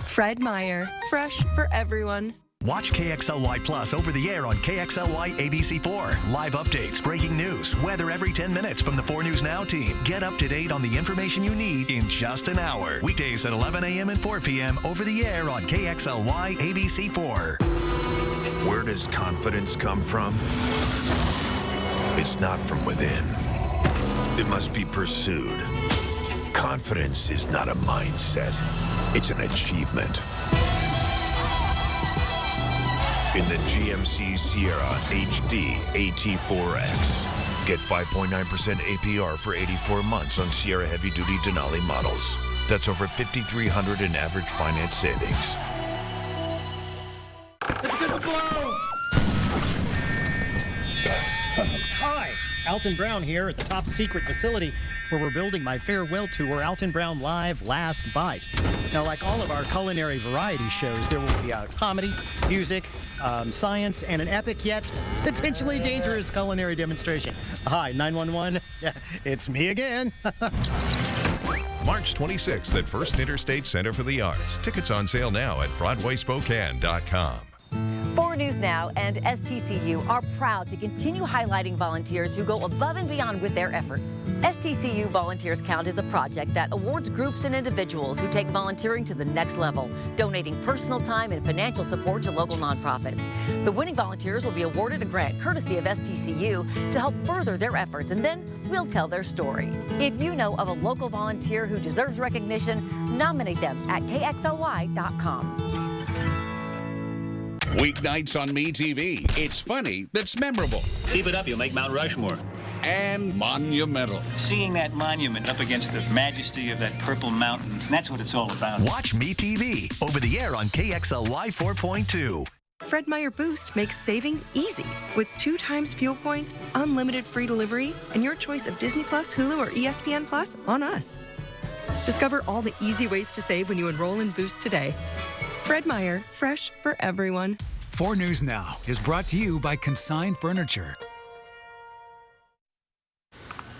Fred Meyer, fresh for everyone. Watch KXLY Plus over the air on KXLY ABC4. Live updates, breaking news, weather every 10 minutes from the 4 News Now team. Get up to date on the information you need in just an hour. Weekdays at 11 a.m. and 4 p.m. over the air on KXLY ABC4. Where does confidence come from? It's not from within. It must be pursued. Confidence is not a mindset. It's an achievement. In the GMC Sierra HD AT4X. Get 5.9% APR for 84 months on Sierra heavy-duty Denali models. That's over $5,300 in average finance savings. Hi, Alton Brown here at the top secret facility where we're building my farewell tour, Alton Brown Live Last Bite. Now, like all of our culinary variety shows, there will be comedy, music, science, and an epic yet potentially dangerous culinary demonstration. Hi, 911. It's me again. March 26th at First Interstate Center for the Arts. Tickets on sale now at BroadwaySpokane.com. 4 News Now and STCU are proud to continue highlighting volunteers who go above and beyond with their efforts. STCU Volunteers Count is a project that awards groups and individuals who take volunteering to the next level, donating personal time and financial support to local nonprofits. The winning volunteers will be awarded a grant courtesy of STCU to help further their efforts, and then we'll tell their story. If you know of a local volunteer who deserves recognition, nominate them at KXLY.com. Weeknights on MeTV. It's funny that's memorable. Keep it up, you'll make Mount Rushmore. And monumental. Seeing that monument up against the majesty of that purple mountain, that's what it's all about. Watch MeTV over the air on KXLY 4.2. Fred Meyer Boost makes saving easy with 2 times fuel points, unlimited free delivery, and your choice of Disney Plus, Hulu, or ESPN Plus on us. Discover all the easy ways to save when you enroll in Boost today. Fred Meyer, fresh for everyone. 4 News Now is brought to you by Consign Furniture.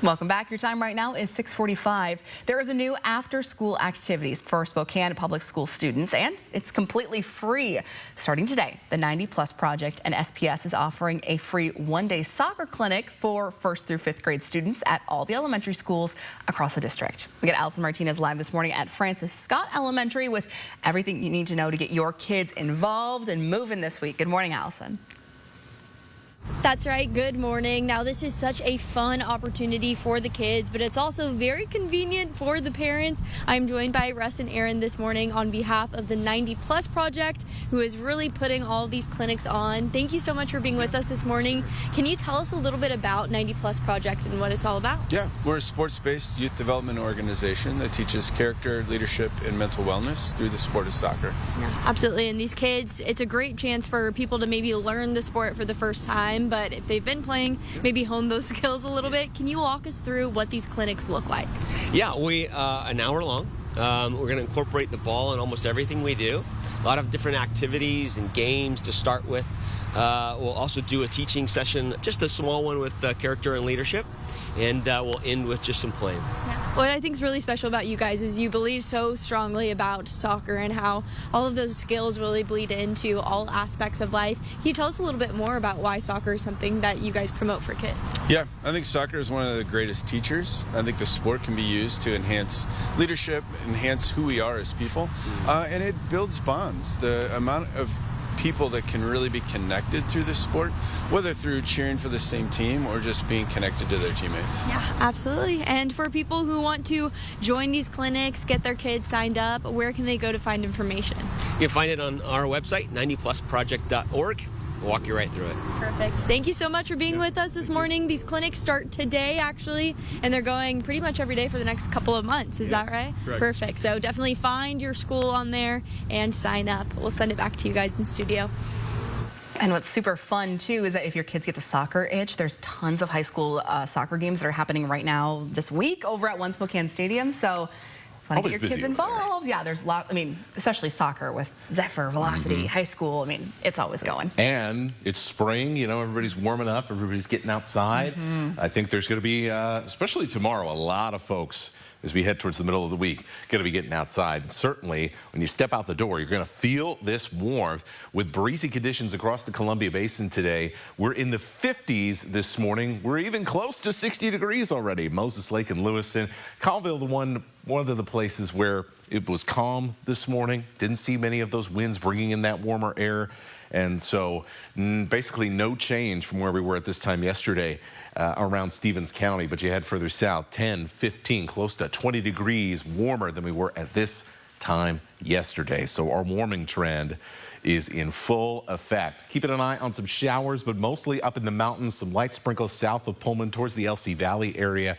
Welcome back. Your time right now is 6:45. There is a new after-school activities for Spokane public school students, and it's completely free. Starting today, the 90 Plus Project and SPS is offering a free one-day soccer clinic for 1st through 5th grade students at all the elementary schools across the district. We got Allison Martinez live this morning at Francis Scott Elementary with everything you need to know to get your kids involved and moving this week. Good morning, Allison. That's right. Good morning. Now, this is such a fun opportunity for the kids, but it's also very convenient for the parents. I'm joined by Russ and Aaron this morning on behalf of the 90 Plus Project, who is really putting all of these clinics on. Thank you so much for being with us this morning. Can you tell us a little bit about 90 Plus Project and what it's all about? Yeah, we're a sports-based youth development organization that teaches character, leadership, and mental wellness through the sport of soccer. Yeah, absolutely. And these kids, it's a great chance for people to maybe learn the sport for the first time, but if they've been playing, maybe hone those skills a little bit. Can you walk us through what these clinics look like? Yeah, we an hour long. We're going to incorporate the ball in almost everything we do. A lot of different activities and games to start with. We'll also do a teaching session, just a small one with character and leadership, and we'll end with just some playing. Yeah. What I think is really special about you guys is you believe so strongly about soccer and how all of those skills really bleed into all aspects of life. Can you tell us a little bit more about why soccer is something that you guys promote for kids? Yeah, I think soccer is one of the greatest teachers. I think the sport can be used to enhance leadership, enhance who we are as people, and it builds bonds. The amount of people that can really be connected through this sport, whether through cheering for the same team or just being connected to their teammates. Yeah, absolutely. And for people who want to join these clinics, get their kids signed up, where can they go to find information? You can find it on our website, 90plusproject.org. We'll walk you right through it. Perfect. Thank you so much for being with us this morning. These clinics start today, actually, and they're going pretty much every day for the next couple of months. Is that right? Correct. Perfect. So definitely find your school on there and sign up. We'll send it back to you guys in studio. And what's super fun, too, is that if your kids get the soccer itch, there's tons of high school soccer games that are happening right now this week over at One Spokane Stadium. So want to get your kids involved. Yeah, there's lots. I mean, especially soccer with Zephyr, Velocity, high school. I mean, it's always going. And it's spring. You know, everybody's warming up. Everybody's getting outside. I think there's going to be, especially tomorrow, a lot of folks as we head towards the middle of the week, going to be getting outside. And certainly, when you step out the door, you're going to feel this warmth with breezy conditions across the Columbia Basin today. We're in the 50s this morning. We're even close to 60 degrees already. Moses Lake and Lewiston. Colville, one of the places where it was calm this morning. Didn't see many of those winds bringing in that warmer air. And so basically no change from where we were at this time yesterday around Stevens County. But you head further south, 10, 15, close to 20 degrees warmer than we were at this time yesterday. So our warming trend is in full effect. Keeping an eye on some showers, but mostly up in the mountains. Some light sprinkles south of Pullman towards the LC Valley area.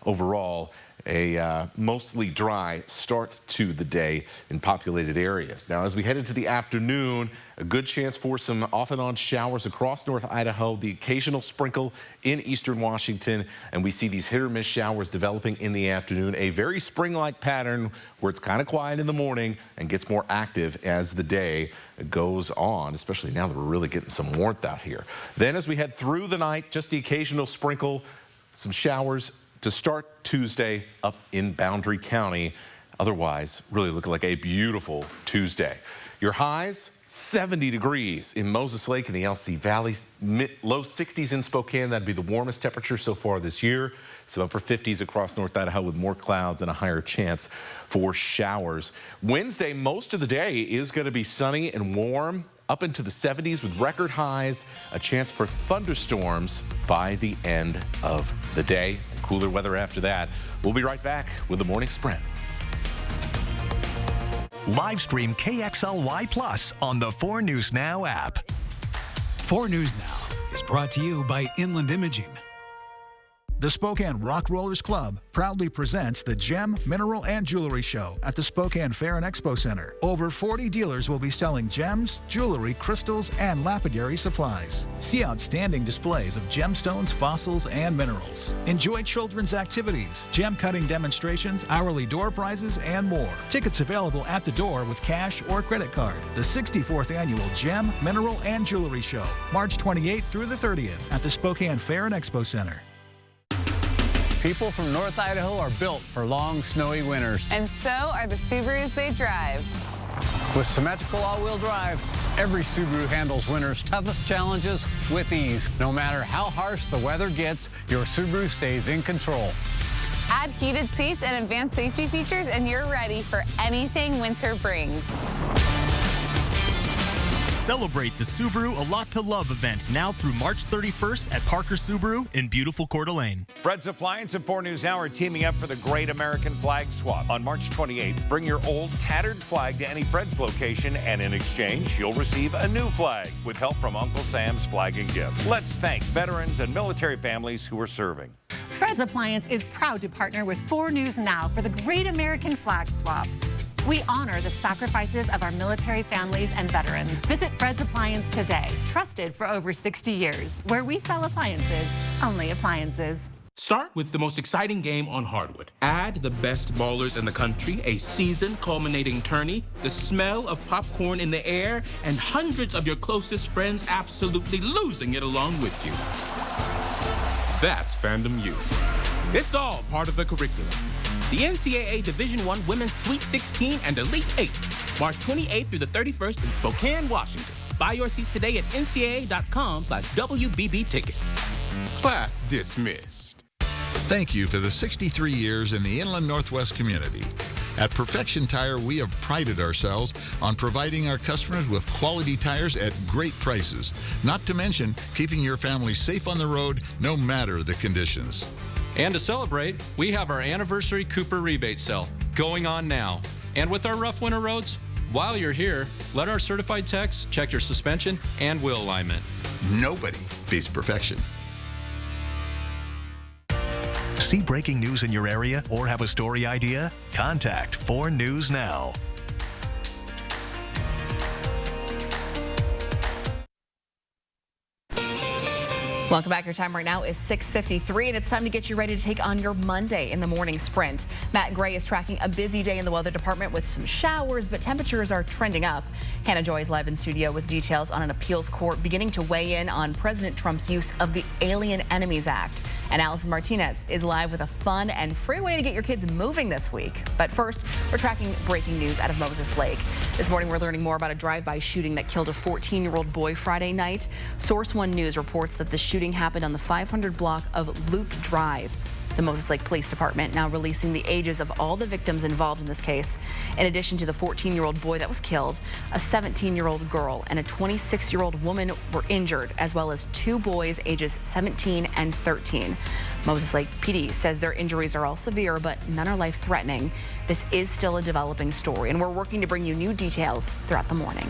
Overall, a mostly dry start to the day in populated areas. Now, as we head into the afternoon, a good chance for some off and on showers across North Idaho, the occasional sprinkle in eastern Washington, and we see these hit or miss showers developing in the afternoon. A very spring-like pattern where it's kind of quiet in the morning and gets more active as the day goes on, especially now that we're really getting some warmth out here. Then as we head through the night, just the occasional sprinkle, some showers to start Tuesday up in Boundary County. Otherwise, really looking like a beautiful Tuesday. Your highs, 70 degrees in Moses Lake and the LC Valley, low 60s in Spokane. That'd be the warmest temperature so far this year. Some upper 50s across North Idaho with more clouds and a higher chance for showers. Wednesday, most of the day is going to be sunny and warm, up into the 70s with record highs, a chance for thunderstorms by the end of the day. Cooler weather after that. We'll be right back with the Morning Sprint. Live stream KXLY Plus on the 4 News Now app. 4 News Now is brought to you by Inland Imaging. The Spokane Rock Rollers Club proudly presents the Gem, Mineral, and Jewelry Show at the Spokane Fair and Expo Center. Over 40 dealers will be selling gems, jewelry, crystals, and lapidary supplies. See outstanding displays of gemstones, fossils, and minerals. Enjoy children's activities, gem cutting demonstrations, hourly door prizes, and more. Tickets available at the door with cash or credit card. The 64th Annual Gem, Mineral, and Jewelry Show, March 28th through the 30th at the Spokane Fair and Expo Center. People from North Idaho are built for long, snowy winters. And so are the Subarus they drive. With symmetrical all-wheel drive, every Subaru handles winter's toughest challenges with ease. No matter how harsh the weather gets, your Subaru stays in control. Add heated seats and advanced safety features, and you're ready for anything winter brings. Celebrate the Subaru A Lot to Love event now through March 31st at Parker Subaru in beautiful Coeur d'Alene. Fred's Appliance and 4 News Now are teaming up for the Great American Flag Swap. On March 28th, bring your old tattered flag to any Fred's location, and in exchange, you'll receive a new flag with help from Uncle Sam's Flag and Gift. Let's thank veterans and military families who are serving. Fred's Appliance is proud to partner with 4 News Now for the Great American Flag Swap. We honor the sacrifices of our military families and veterans. Visit Fred's Appliance today, trusted for over 60 years, where we sell appliances, only appliances. Start with the most exciting game on hardwood. Add the best ballers in the country, a season culminating tourney, the smell of popcorn in the air, and hundreds of your closest friends absolutely losing it along with you. That's Fandom U. It's all part of the curriculum. The NCAA Division I Women's Sweet 16 and Elite 8, March 28th through the 31st in Spokane, Washington. Buy your seats today at ncaa.com/WBB tickets. Class dismissed. Thank you for the 63 years in the Inland Northwest community. At Perfection Tire, we have prided ourselves on providing our customers with quality tires at great prices, not to mention keeping your family safe on the road no matter the conditions. And to celebrate, we have our anniversary Cooper rebate sale going on now. And with our rough winter roads, while you're here, let our certified techs check your suspension and wheel alignment. Nobody beats perfection. See breaking news in your area or have a story idea? Contact 4 News Now. Welcome back. Your time right now is 6:53, and it's time to get you ready to take on your Monday in the morning sprint. Matt Gray is tracking a busy day in the weather department with some showers, but temperatures are trending up. Hannah Joy is live in studio with details on an appeals court beginning to weigh in on President Trump's use of the Alien Enemies Act. And Allison Martinez is live with a fun and free way to get your kids moving this week. But first, we're tracking breaking news out of Moses Lake. This morning, we're learning more about a drive-by shooting that killed a 14-year-old boy Friday night. Source 1 News reports that the shooting happened on the 500 block of Loop Drive. The Moses Lake Police Department now releasing the ages of all the victims involved in this case. In addition to the 14-year-old boy that was killed, a 17-year-old girl and a 26-year-old woman were injured, as well as 2 boys ages 17 and 13. Moses Lake PD says their injuries are all severe, but none are life-threatening. This is still a developing story, and we're working to bring you new details throughout the morning.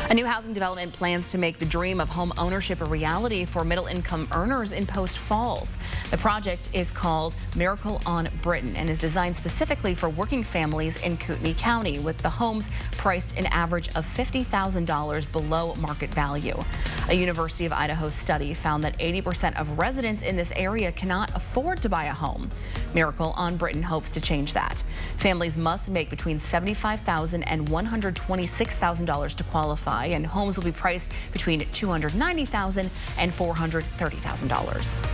A new housing development plans to make the dream of home ownership a reality for middle-income earners in Post Falls. The project is called Miracle on Britain and is designed specifically for working families in Kootenai County, with the homes priced an average of $50,000 below market value. A University of Idaho study found that 80% of residents in this area cannot afford to buy a home. Miracle on Britain hopes to change that. Families must make between $75,000 and $126,000 to qualify, and homes will be priced between $290,000 and $430,000.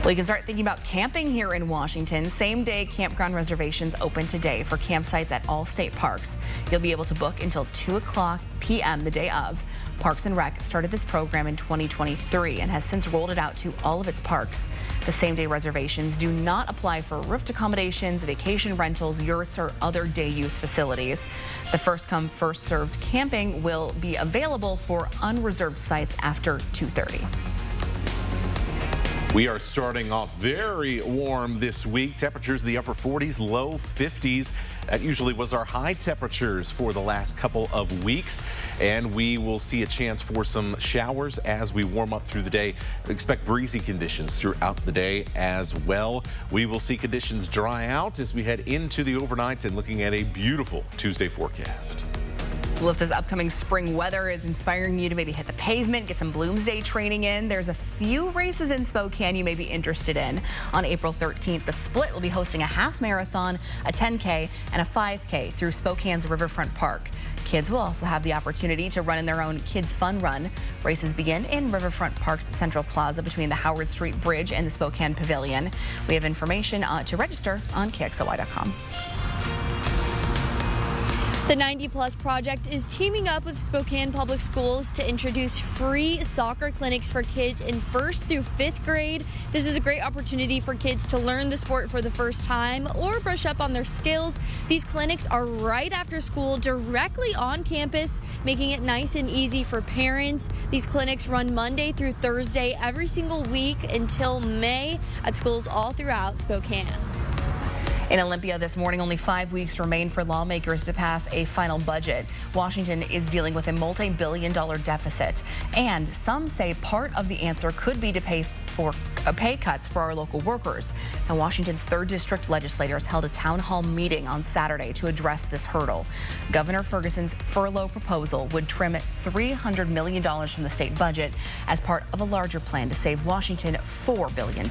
Well, you can start thinking about camping here in Washington. Same-day campground reservations open today for campsites at all state parks. You'll be able to book until 2 p.m. the day of. Parks and Rec started this program in 2023 and has since rolled it out to all of its parks. The same-day reservations do not apply for roofed accommodations, vacation rentals, yurts, or other day-use facilities. The first-come, first-served camping will be available for unreserved sites after 2:30. We are starting off very warm this week. Temperatures in the upper 40s, low 50s. That usually was our high temperatures for the last couple of weeks. And we will see a chance for some showers as we warm up through the day. Expect breezy conditions throughout the day as well. We will see conditions dry out as we head into the overnight and looking at a beautiful Tuesday forecast. Well, if this upcoming spring weather is inspiring you to maybe hit the pavement, get some Bloomsday training in, there's a few races in Spokane you may be interested in. On April 13th, the Split will be hosting a half marathon, a 10K, and a 5K through Spokane's Riverfront Park. Kids will also have the opportunity to run in their own Kids Fun Run. Races begin in Riverfront Park's Central Plaza between the Howard Street Bridge and the Spokane Pavilion. We have information to register on KXLY.com. The 90 Plus Project is teaming up with Spokane Public Schools to introduce free soccer clinics for kids in 1st through 5th grade. This is a great opportunity for kids to learn the sport for the first time or brush up on their skills. These clinics are right after school, directly on campus, making it nice and easy for parents. These clinics run Monday through Thursday every single week until May at schools all throughout Spokane. In Olympia this morning, only 5 weeks remain for lawmakers to pass a final budget. Washington is dealing with a multi-billion-dollar deficit, and some say part of the answer could be to pay cuts for our local workers. And Washington's 3rd District legislators held a town hall meeting on Saturday to address this hurdle. Governor Ferguson's furlough proposal would trim $300 million from the state budget as part of a larger plan to save Washington $4 billion.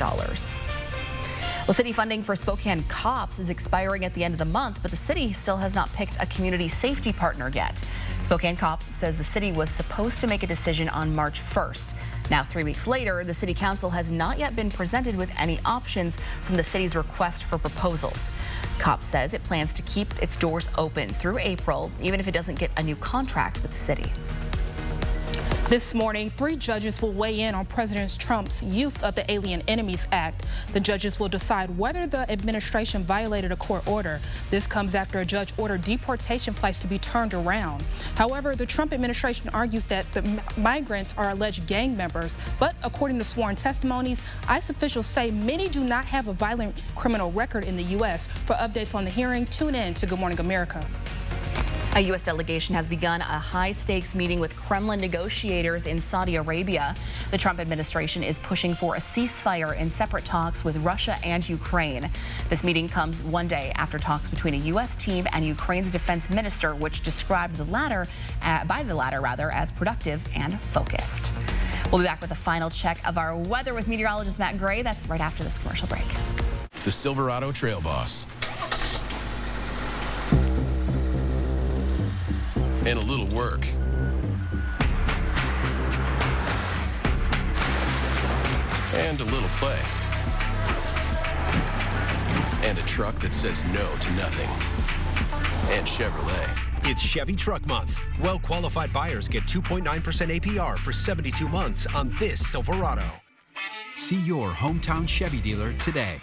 Well, city funding for Spokane cops is expiring at the end of the month, but the city still has not picked a community safety partner yet. Spokane Cops says the city was supposed to make a decision on March 1st. Now, 3 weeks later, the city council has not yet been presented with any options from the city's request for proposals. Cops says it plans to keep its doors open through April, even if it doesn't get a new contract with the city. This morning, 3 judges will weigh in on President Trump's use of the Alien Enemies Act. The judges will decide whether the administration violated a court order. This comes after a judge ordered deportation flights to be turned around. However, the Trump administration argues that the migrants are alleged gang members, but according to sworn testimonies, ICE officials say many do not have a violent criminal record in the U.S. For updates on the hearing, tune in to Good Morning America. A U.S. delegation has begun a high-stakes meeting with Kremlin negotiators in Saudi Arabia. The Trump administration is pushing for a ceasefire in separate talks with Russia and Ukraine. This meeting comes one day after talks between a U.S. team and Ukraine's defense minister, which described the latter as productive and focused. We'll be back with a final check of our weather with meteorologist Matt Gray. That's right after this commercial break. The Silverado Trail Boss. And a little work. And a little play. And a truck that says no to nothing. And Chevrolet. It's Chevy Truck Month. Well-qualified buyers get 2.9% APR for 72 months on this Silverado. See your hometown Chevy dealer today.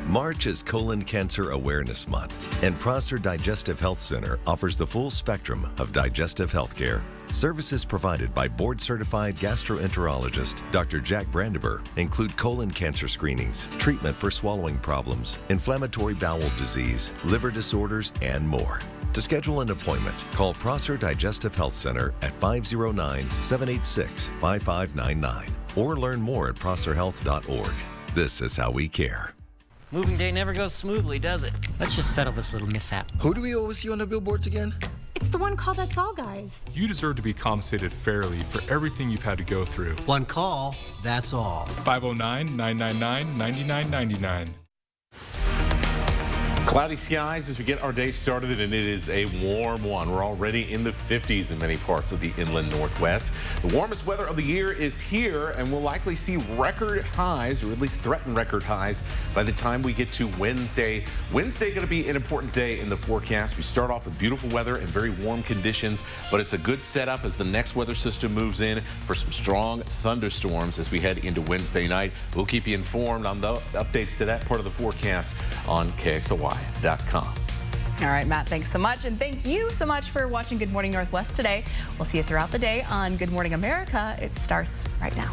March is Colon Cancer Awareness Month, and Prosser Digestive Health Center offers the full spectrum of digestive health care. Services provided by board-certified gastroenterologist Dr. Jack Brandenburg include colon cancer screenings, treatment for swallowing problems, inflammatory bowel disease, liver disorders, and more. To schedule an appointment, call Prosser Digestive Health Center at 509-786-5599 or learn more at prosserhealth.org. This is how we care. Moving day never goes smoothly, does it? Let's just settle this little mishap. Who do we always see on the billboards again? It's the one call that's all, guys. You deserve to be compensated fairly for everything you've had to go through. One call, that's all. 509-999-9999. Cloudy skies as we get our day started, and it is a warm one. We're already in the 50s in many parts of the inland Northwest. The warmest weather of the year is here, and we'll likely see record highs, or at least threaten record highs, by the time we get to Wednesday. Wednesday going to be an important day in the forecast. We start off with beautiful weather and very warm conditions, but it's a good setup as the next weather system moves in for some strong thunderstorms as we head into Wednesday night. We'll keep you informed on the updates to that part of the forecast on KXLY.com. All right, Matt, thanks so much. And thank you so much for watching Good Morning Northwest today. We'll see you throughout the day on Good Morning America. It starts right now.